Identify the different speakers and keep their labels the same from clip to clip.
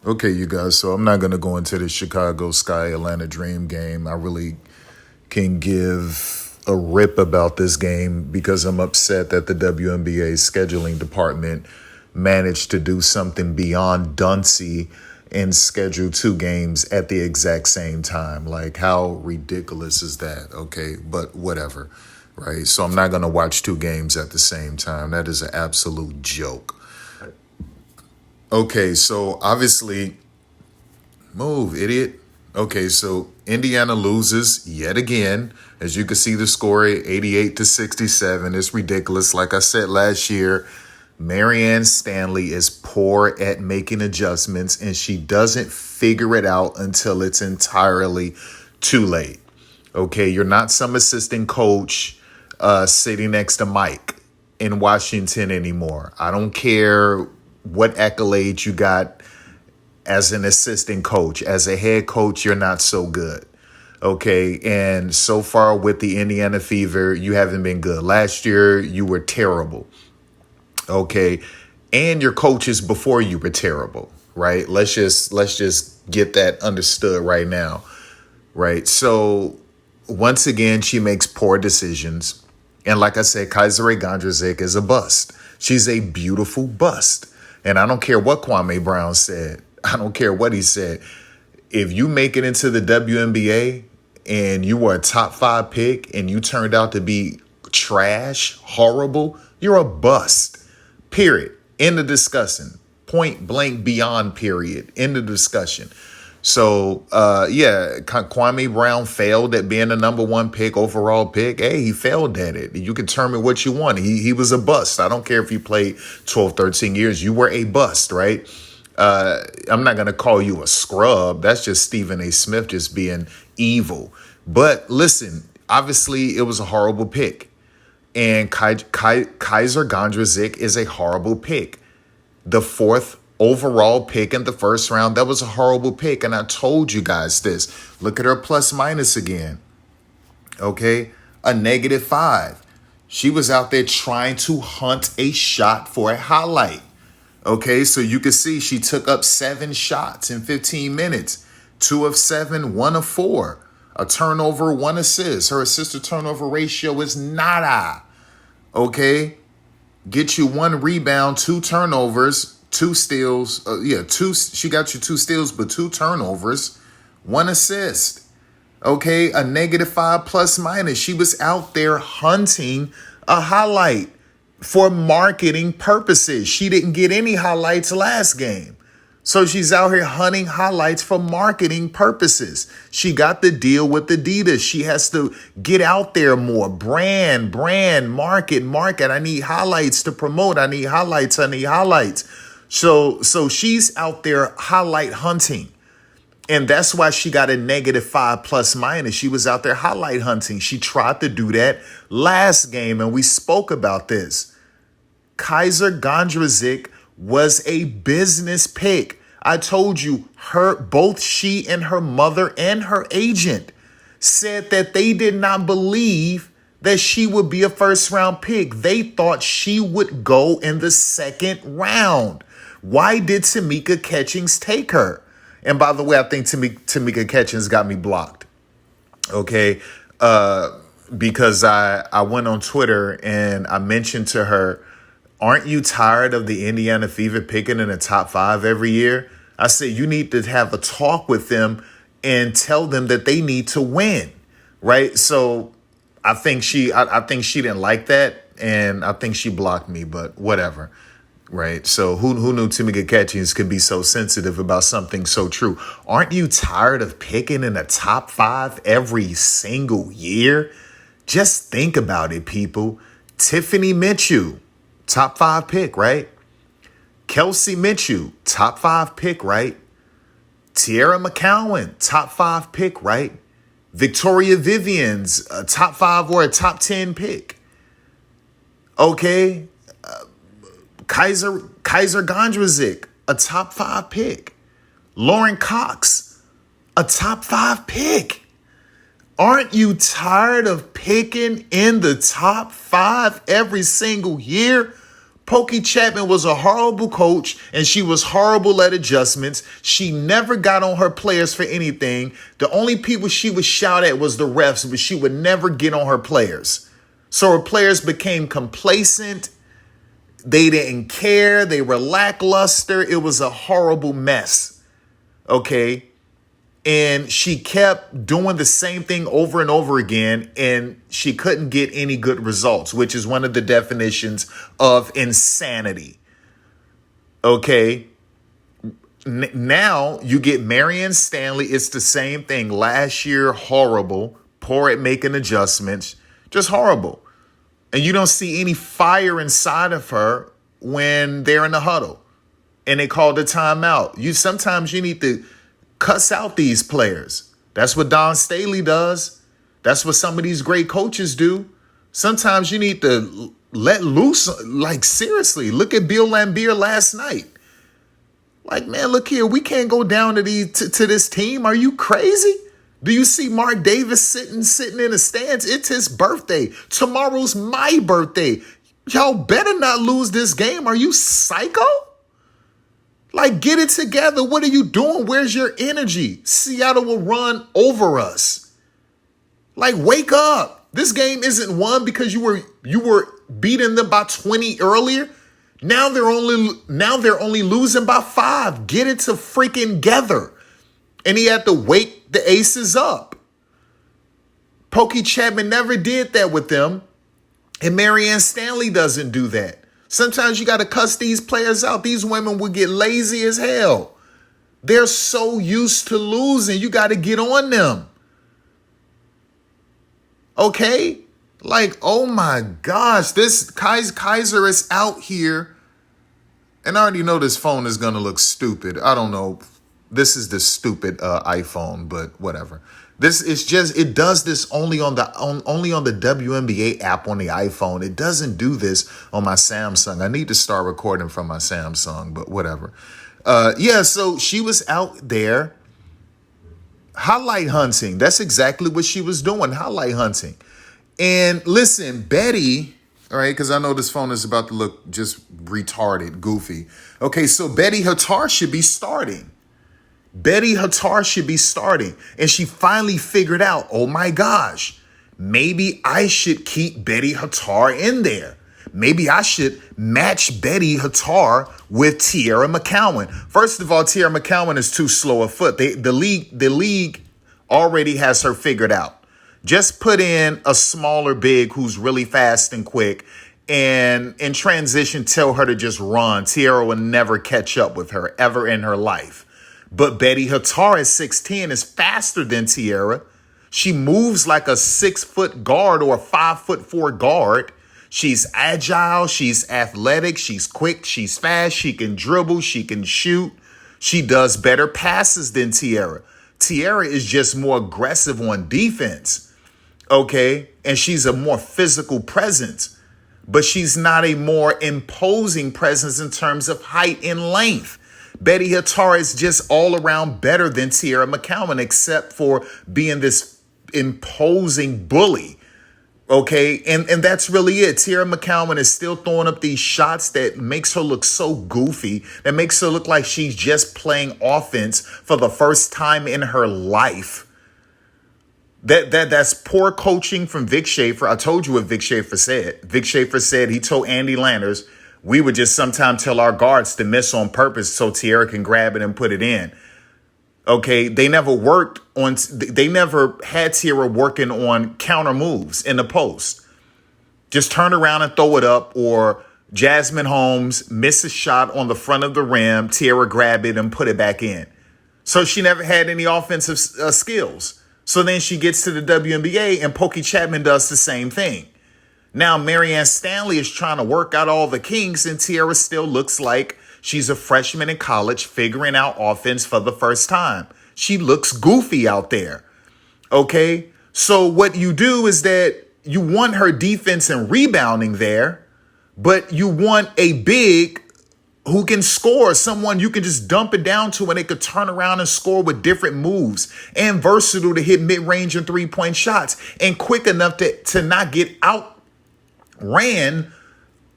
Speaker 1: Okay, you guys, so I'm not going to go into the Chicago Sky Atlanta Dream game. I really can give a rip about this game because I'm upset that the WNBA scheduling department managed to do something beyond duncy and schedule two games at the exact same time. Like, how ridiculous is that? Okay, but whatever, right? So I'm not going to watch two games at the same time. That is an absolute joke. Okay, so obviously, move, idiot. Okay, so Indiana loses yet again. As you can see, the score 88-67. It's ridiculous. Like I said last year, Marianne Stanley is poor at making adjustments, and she doesn't figure it out until it's entirely too late. Okay, you're not some assistant coach sitting next to Mike in Washington anymore. I don't care what accolades you got as an assistant coach. As a head coach, you're not so good. Okay, and so far with the Indiana Fever, you haven't been good. Last year, you were terrible. Okay, and your coaches before you were terrible, right? Let's just get that understood right now, right? So once again, she makes poor decisions. And like I said, Kysre Gondrezick is a bust. She's a beautiful bust. And I don't care what Kwame Brown said. I don't care what he said. If you make it into the WNBA and you were a top 5 pick and you turned out to be trash, horrible, you're a bust. Period. End of discussion. Point blank beyond period. End of discussion. So, Kwame Brown failed at being the number 1 pick, overall pick. Hey, he failed at it. You can term it what you want. He was a bust. I don't care if you played 12, 13 years. You were a bust, right? I'm not going to call you a scrub. That's just Stephen A. Smith just being evil. But listen, obviously it was a horrible pick. And Kaiser Gondrezick is a horrible pick. The 4th overall pick in the first round, that was a horrible pick. And I told you guys this. Look at her plus minus again. Okay, a -5. She was out there trying to hunt a shot for a highlight. Okay, so you can see she took up 7 shots in 15 minutes. 2 of 7, 1 of 4. A turnover, 1 assist. Her assist to turnover ratio is nada. Okay, get you 1 rebound, 2 turnovers, 2 steals. She got you 2 steals, but 2 turnovers, 1 assist. Okay, a -5 plus minus. She was out there hunting a highlight for marketing purposes. She didn't get any highlights last game. So she's out here hunting highlights for marketing purposes. She got the deal with Adidas. She has to get out there more. Brand, market. I need highlights to promote. I need highlights. So she's out there highlight hunting. And that's why she got a -5 plus minus. She was out there highlight hunting. She tried to do that last game, and we spoke about this. Kaiser Gondrezick was a business pick. I told you, both she and her mother and her agent said that they did not believe that she would be a first-round pick. They thought she would go in the 2nd round. Why did Tamika Catchings take her? And by the way, I think Tamika Catchings got me blocked. Okay, because I went on Twitter and I mentioned to her, aren't you tired of the Indiana Fever picking in the top 5 every year? I said, you need to have a talk with them and tell them that they need to win, right? So I think she didn't like that, and I think she blocked me, but whatever, right? So who knew Tamika Catchings could be so sensitive about something so true? Aren't you tired of picking in the top 5 every single year? Just think about it, people. Tiffany Mitchell, top 5 pick, right? Kelsey Mitchell, top 5 pick, right? Tierra McCowan, top 5 pick, right? Victoria Vivian's a top 5 or a top 10 pick. Okay. Kaiser Gondrezick, a top 5 pick. Lauren Cox, a top 5 pick. Aren't you tired of picking in the top 5 every single year? Pokey Chapman was a horrible coach, and she was horrible at adjustments. She never got on her players for anything. The only people she would shout at was the refs, but she would never get on her players. So her players became complacent. They didn't care. They were lackluster. It was a horrible mess. Okay? And she kept doing the same thing over and over again, and she couldn't get any good results, which is one of the definitions of insanity. Okay. Now you get Marianne Stanley. It's the same thing. Last year, horrible, poor at making adjustments, just horrible. And you don't see any fire inside of her when they're in the huddle and they call the timeout. Sometimes you need to cuss out these players. That's what Don Staley does. That's what some of these great coaches do. Sometimes you need to let loose. Like, seriously, look at Bill Laimbeer last night. Like, man, look here. We can't go down to this team. Are you crazy? Do you see Mark Davis sitting in the stands? It's his birthday. Tomorrow's my birthday. Y'all better not lose this game. Are you psycho? Like, get it together. What are you doing? Where's your energy? Seattle will run over us. Like, wake up. This game isn't won because you were beating them by 20 earlier. Now they're only losing by 5. Get it to freaking together. And he had to wake the aces up. Pokey Chapman never did that with them. And Marianne Stanley doesn't do that. Sometimes you got to cuss these players out. These women will get lazy as hell. They're so used to losing. You got to get on them. Okay? Like, oh my gosh, this Kaiser is out here. And I already know this phone is going to look stupid. I don't know. This is the stupid iPhone, but whatever. This is just, it does this only on the WNBA app on the iPhone. It doesn't do this on my Samsung. I need to start recording from my Samsung, but whatever. So she was out there highlight hunting. That's exactly what she was doing, highlight hunting. And listen, Betty, all right, because I know this phone is about to look just retarded, goofy. Okay, so Betty Hattar should be starting. And she finally figured out, oh my gosh, maybe I should keep Betty Hattar in there. Maybe I should match Betty Hattar with Tierra McCowan. First of all, Tierra McCowan is too slow of foot. The league already has her figured out. Just put in a smaller big who's really fast and quick, and in transition, tell her to just run. Tierra will never catch up with her ever in her life. But Betty Hattar at 6'10" is faster than Tierra. She moves like a 6-foot guard or a 5'4" guard. She's agile. She's athletic. She's quick. She's fast. She can dribble. She can shoot. She does better passes than Tierra. Tierra is just more aggressive on defense. Okay. And she's a more physical presence, but she's not a more imposing presence in terms of height and length. Betty Hattar is just all around better than Tierra McCowan, except for being this imposing bully. Okay, and that's really it. Tierra McCowan is still throwing up these shots that makes her look so goofy, that makes her look like she's just playing offense for the first time in her life. That's poor coaching from Vic Schaefer. I told you what Vic Schaefer said. Vic Schaefer said he told Andy Landers, we would just sometimes tell our guards to miss on purpose so Tierra can grab it and put it in. Okay, they never had Tierra working on counter moves in the post. Just turn around and throw it up, or Jasmine Holmes miss a shot on the front of the rim, Tierra grab it and put it back in. So she never had any offensive skills. So then she gets to the WNBA and Pokey Chapman does the same thing. Now, Marianne Stanley is trying to work out all the kinks, and Tierra still looks like she's a freshman in college figuring out offense for the first time. She looks goofy out there. Okay? So what you do is that you want her defense and rebounding there, but you want a big who can score, someone you can just dump it down to and they could turn around and score with different moves, and versatile to hit mid-range and three-point shots, and quick enough to not get outran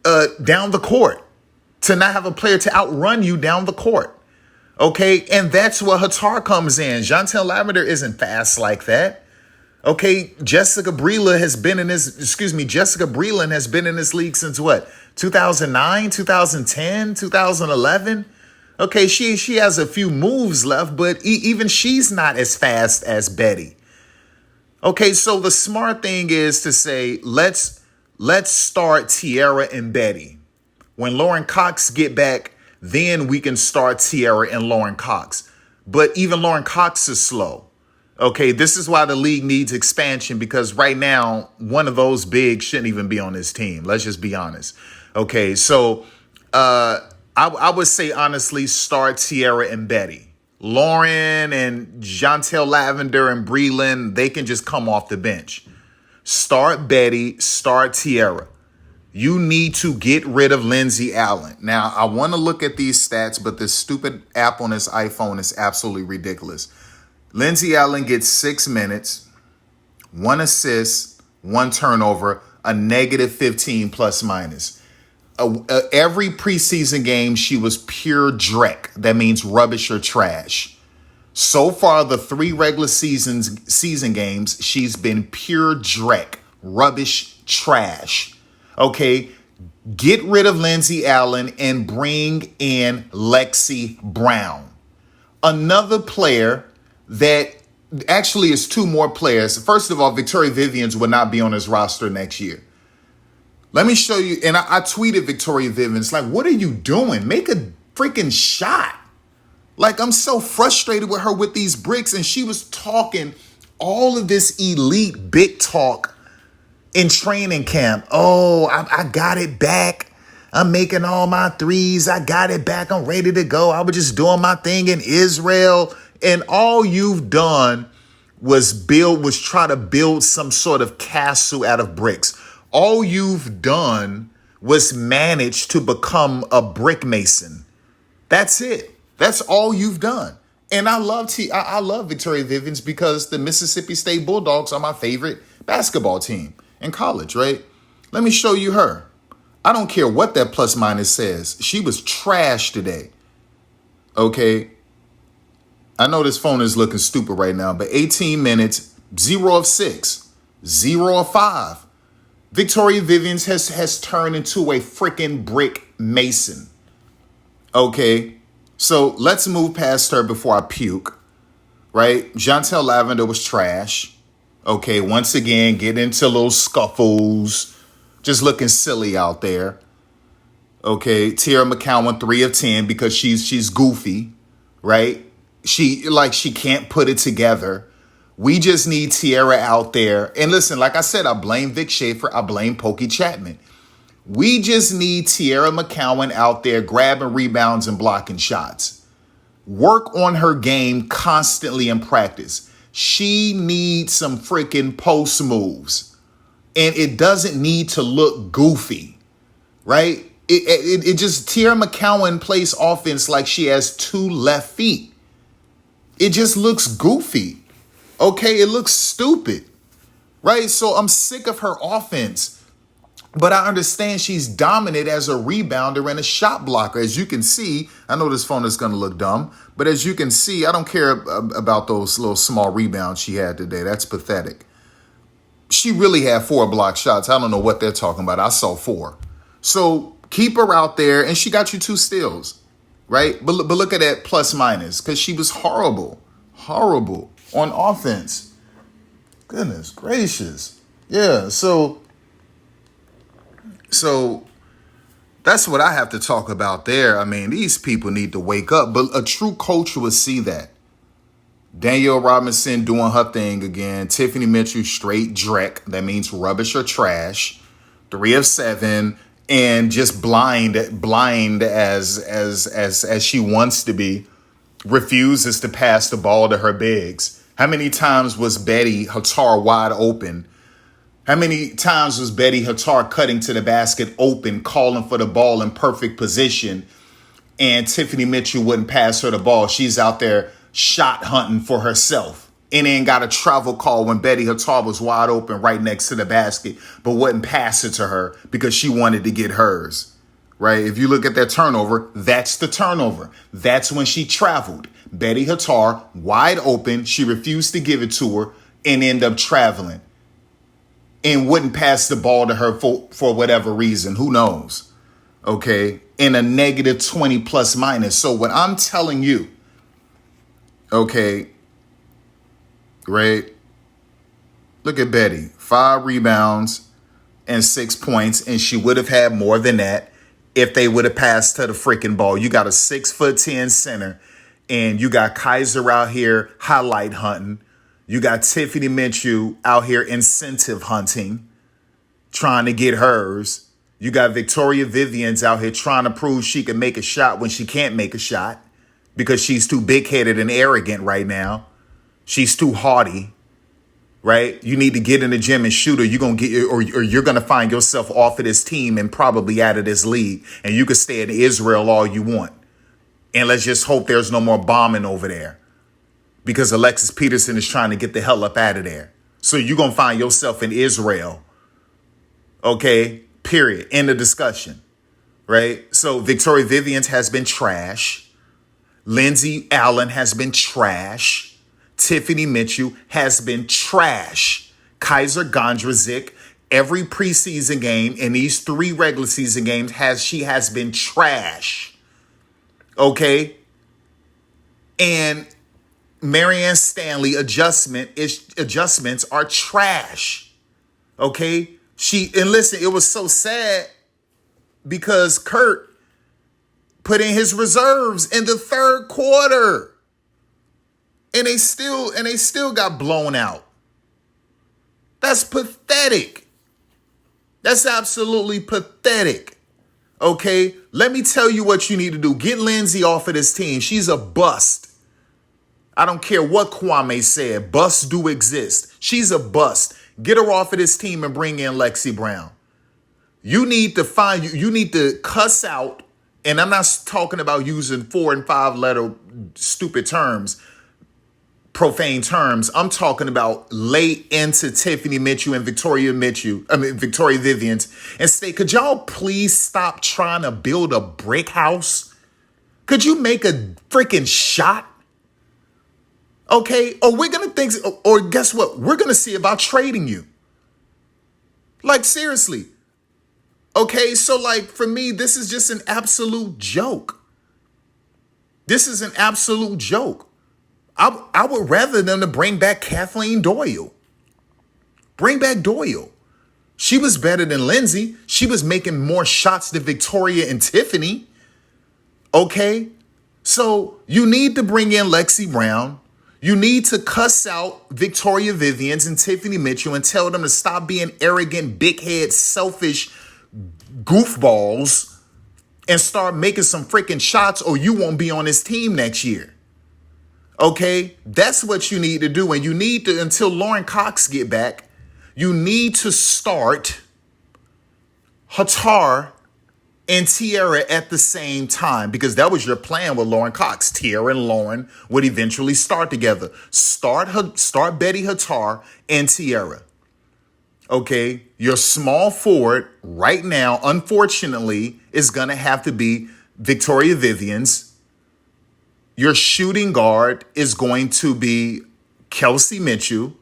Speaker 1: down the court, to not have a player to outrun you down the court. Okay, and that's where Hatar comes in. Jantel Lavender isn't fast like that. Okay, Jessica Breland has been in this league since what? 2009, 2010, 2011. Okay, she has a few moves left, but even she's not as fast as Betty. Okay, so the smart thing is to say, let's start Tierra and Betty. When Lauren Cox get back, then we can start Tierra and Lauren Cox. But even Lauren Cox is slow. Okay, this is why the league needs expansion, because right now, one of those bigs shouldn't even be on this team. Let's just be honest. Okay, so I would say, honestly, start Tierra and Betty. Lauren and Jantel Lavender and Breland, they can just come off the bench. Start Betty, start Tierra. You need to get rid of Lindsey Allen. Now, I want to look at these stats, but this stupid app on this iPhone is absolutely ridiculous. Lindsey Allen gets 6 minutes, 1 assist, 1 turnover, a negative 15 plus minus. Every preseason game, she was pure dreck. That means rubbish or trash. So far, the 3 regular season games, she's been pure dreck, rubbish, trash. Okay, get rid of Lindsey Allen and bring in Lexi Brown. Another player that actually is 2 more players. First of all, Victoria Vivians will not be on his roster next year. Let me show you. And I tweeted Victoria Vivians, like, what are you doing? Make a freaking shot. Like, I'm so frustrated with her with these bricks. And she was talking all of this elite big talk in training camp. Oh, I got it back. I'm making all my threes. I got it back. I'm ready to go. I was just doing my thing in Israel. And all you've done was try to build some sort of castle out of bricks. All you've done was manage to become a brick mason. That's it. That's all you've done. And I love Victoria Vivians because the Mississippi State Bulldogs are my favorite basketball team in college, right? Let me show you her. I don't care what that plus minus says. She was trash today. Okay. I know this phone is looking stupid right now, but 18 minutes, 0 of 6, 0 of 5. Victoria Vivians has turned into a freaking brick mason. Okay, so let's move past her before I puke, right? Jantel Lavender was trash. Okay, once again, get into little scuffles, just looking silly out there. Okay, Tierra McCowan, 3 of 10 because she's goofy, right? She can't put it together. We just need Tierra out there. And listen, like I said, I blame Vic Schaefer. I blame Pokey Chapman. We just need Tierra McCowan out there grabbing rebounds and blocking shots. Work on her game constantly in practice. She needs some freaking post moves. And it doesn't need to look goofy, right? It just, Tierra McCowan plays offense like she has 2 left feet. It just looks goofy. Okay, it looks stupid, right? So I'm sick of her offense, but I understand she's dominant as a rebounder and a shot blocker. As you can see, I know this phone is going to look dumb, but as you can see, I don't care about those little small rebounds she had today. That's pathetic. She really had 4 block shots. I don't know what they're talking about. I saw 4. So keep her out there, and she got you 2 steals, right? But look at that plus minus, because she was horrible on offense. Goodness gracious. Yeah, so that's what I have to talk about there. I mean, these people need to wake up, but a true coach would see that. Danielle Robinson doing her thing again. Tiffany Mitchell straight dreck. That means rubbish or trash. 3 of 7 and just blind as she wants to be. Refuses to pass the ball to her bigs. How many times was Betty Hatar wide open? How many times was Betty Hatar cutting to the basket open, calling for the ball in perfect position, and Tiffany Mitchell wouldn't pass her the ball? She's out there shot hunting for herself. and then got a travel call when Betty Hattar was wide open right next to the basket, but wouldn't pass it to her because she wanted to get hers, right? If you look at that turnover, that's the turnover. That's when she traveled. Betty Hattar, wide open, she refused to give it to her and ended up traveling and wouldn't pass the ball to her for whatever reason. Who knows? Okay, in a negative 20 plus minus. So what I'm telling you, okay, right? Look at Betty, 5 rebounds and 6 points, and she would have had more than that if they would have passed her the freaking ball. You got a 6'10" center, and you got Kaiser out here highlight hunting. You got Tiffany Minshew out here incentive hunting, trying to get hers. You got Victoria Vivian's out here trying to prove she can make a shot when she can't make a shot because she's too big-headed and arrogant right now. She's too haughty, right? You need to get in the gym and shoot, or you're gonna get, or you're gonna find yourself off of this team and probably out of this league. And you can stay in Israel all you want, and let's just hope there's no more bombing over there, because Alexis Peterson is trying to get the hell up out of there. So you're gonna find yourself in Israel, okay? Period. End of discussion, right? So Victoria Vivian has been trash. Lindsay Allen has been trash. Tiffany Minshew has been trash. Kaiser Gondrezick, every preseason game in these 3 regular season games, she has been trash. Okay? And Marianne Stanley adjustments are trash. Okay? And listen, it was so sad because Kurt put in his reserves in the 3rd quarter. And they still got blown out. That's pathetic. That's absolutely pathetic. Okay? Let me tell you what you need to do. Get Lindsay off of this team. She's a bust. I don't care what Kwame said. Busts do exist. She's a bust. Get her off of this team and bring in Lexi Brown. You need to cuss out, and I'm not talking about using 4 and 5 letter stupid terms, profane terms. I'm talking about lay into Tiffany Minshew and Victoria Vivian and say, could y'all please stop trying to build a brick house? Could you make a freaking shot? Okay, or guess what? We're going to see about trading you. Like, seriously. Okay, so like for me, this is just an absolute joke. This is an absolute joke. I would rather them to bring back Kathleen Doyle. Bring back Doyle. She was better than Lindsay. She was making more shots than Victoria and Tiffany. Okay, so you need to bring in Lexi Brown. You need to cuss out Victoria Vivians and Tiffany Minshew and tell them to stop being arrogant, big head, selfish goofballs and start making some freaking shots, or you won't be on this team next year. Okay? That's what you need to do. And you need to, until Lauren Cox get back, you need to start Hattar and Tierra at the same time, because that was your plan with Lauren Cox. Tierra and Lauren would eventually start together. Start Betty Hattar and Tierra. Okay, your small forward right now, unfortunately, is going to have to be Victoria Vivian's. Your shooting guard is going to be Kelsey Minshew.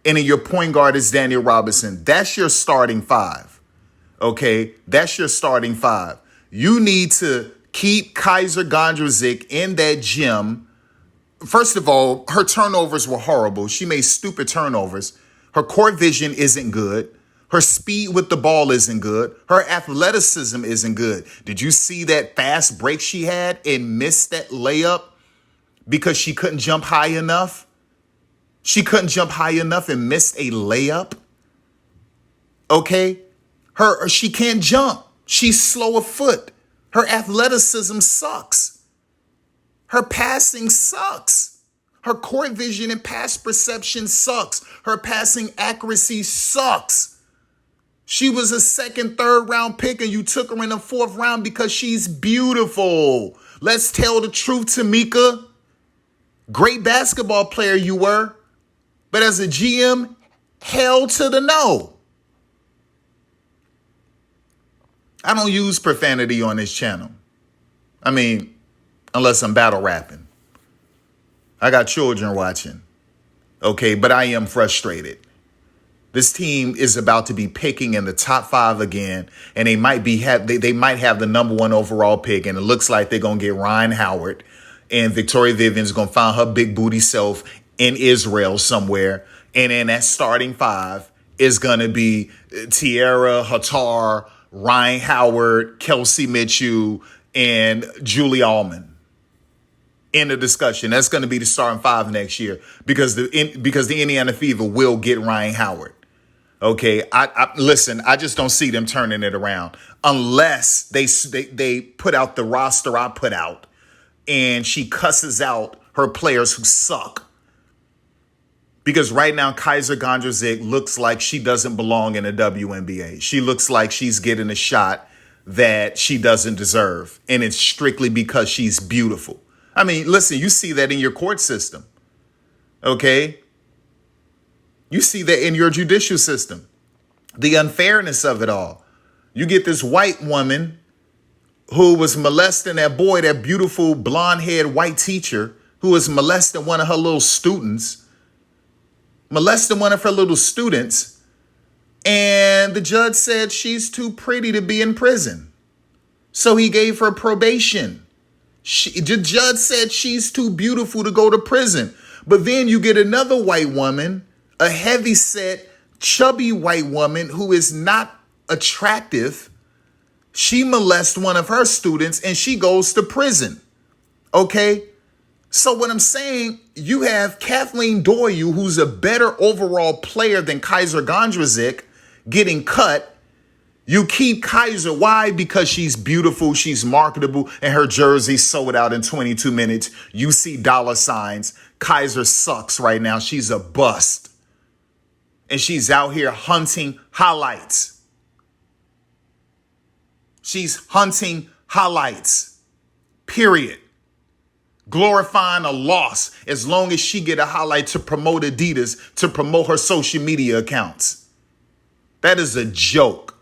Speaker 1: And then your point guard is Daniel Robinson. That's your starting 5. Okay, that's your starting 5. You need to keep Kysre Gondrezick in that gym. First of all, her turnovers were horrible. She made stupid turnovers. Her court vision isn't good. Her speed with the ball isn't good. Her athleticism isn't good. Did you see that fast break she had and missed that layup because she couldn't jump high enough? She couldn't jump high enough and missed a layup. Okay? She can't jump. She's slow of foot. Her athleticism sucks. Her passing sucks. Her court vision and pass perception sucks. Her passing accuracy sucks. She was a 2nd, 3rd round pick, and you took her in the 4th round because she's beautiful. Let's tell the truth, Tamika. Great basketball player you were. But as a GM, hell to the no. I don't use profanity on this channel. I mean, unless I'm battle rapping. I got children watching. Okay, but I am frustrated. This team is about to be picking in the top 5 again, and they might have the number 1 overall pick, and it looks like they're gonna get Ryan Howard, and Victoria Vivian's gonna find her big booty self in Israel somewhere, and then that starting 5 is gonna be Tierra Hattar, Ryan Howard, Kelsey Mitchell, and Julie Allman. In the discussion, that's going to be the starting 5 next year because the Indiana Fever will get Ryan Howard. Okay, listen. I just don't see them turning it around unless they put out the roster I put out, and she cusses out her players who suck. Because right now, Kysre Gondrezick looks like she doesn't belong in the WNBA. She looks like she's getting a shot that she doesn't deserve, and it's strictly because she's beautiful. I mean, listen, you see that in your court system, okay? You see that in your judicial system, the unfairness of it all. You get this white woman who was molesting that boy, that beautiful blonde-haired white teacher who was molesting one of her little students, and the judge said she's too pretty to be in prison. So he gave her probation. The judge said she's too beautiful to go to prison. But then you get another white woman, a heavy-set, chubby white woman who is not attractive. She molests one of her students and she goes to prison. Okay? So what I'm saying, you have Kathleen Doyle, who's a better overall player than Kysre Gondrezick, getting cut. You keep Kaiser. Why? Because she's beautiful, she's marketable, and her jersey sold out in 22 minutes. You see dollar signs. Kaiser sucks right now. She's a bust. And she's out here hunting highlights. She's hunting highlights. Period. Glorifying a loss as long as she get a highlight to promote Adidas, to promote her social media accounts. That is a joke.